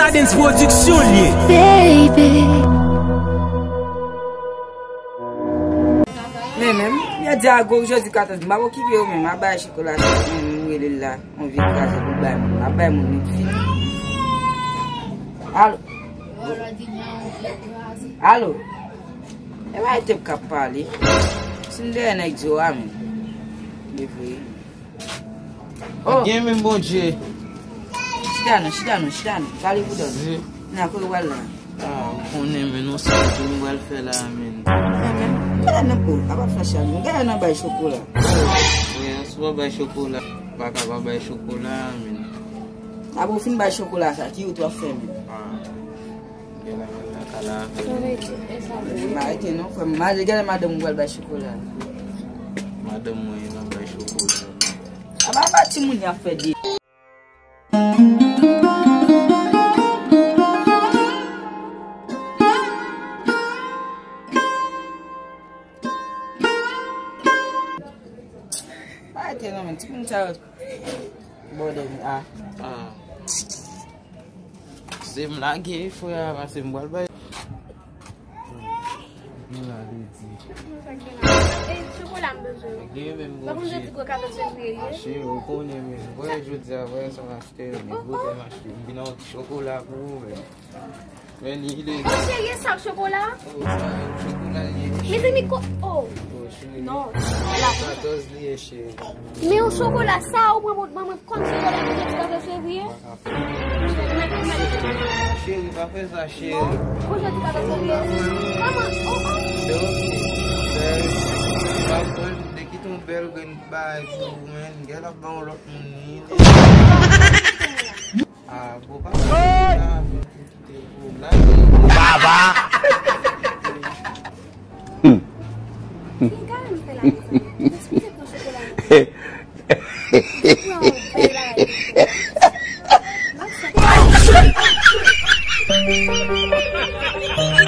Cadence Production lié. Baby. Mais même, il y a déjà go jeudi 14, je vais quitter au même, je vais chocolat, je vais là, on vient casser pour bailler, je vais mon fille. Allô. Allô. E vai ter que parler. Se não der nem que eu amo. Oh. Quem me bom dia? Chidano. Fale por Deus. Não, coisa igual lá. Ah, o nome não sei o que igual foi lá, men. Não pô, acaba fechando. Não não vai chocolate. É, só vai chocolate. Vai acabar vai chocolate, men. Ah, vou fim vai chocolate aqui eu tô fêmea. Mas que não foi mais legal, madame igual vai chocolate. Madame não vai chocolate. Ah, vai bater mulher fedida. Vai ter não, tipo um tchau. Bode ah. Se me lagi foi a masih buat baik. Chocolat mesmo. Mas como já te colocar a cerveja? Sim, eu conheço mesmo. Vou ajudar, vou só gastar, vou mais binar chocolate por ele. Ele. Você ia sabe chocolat? Chocolate. Mas me oh. Non. Mais au chocolat, ça, ou maman, quand tu vas la servir? Chérie, va faire ça, chérie. Quand je te servir? Maman, Daqui tem belo ganho baixo, man. Ela vai olhar para mim. Ah, vou passar. Baba. Chocolat.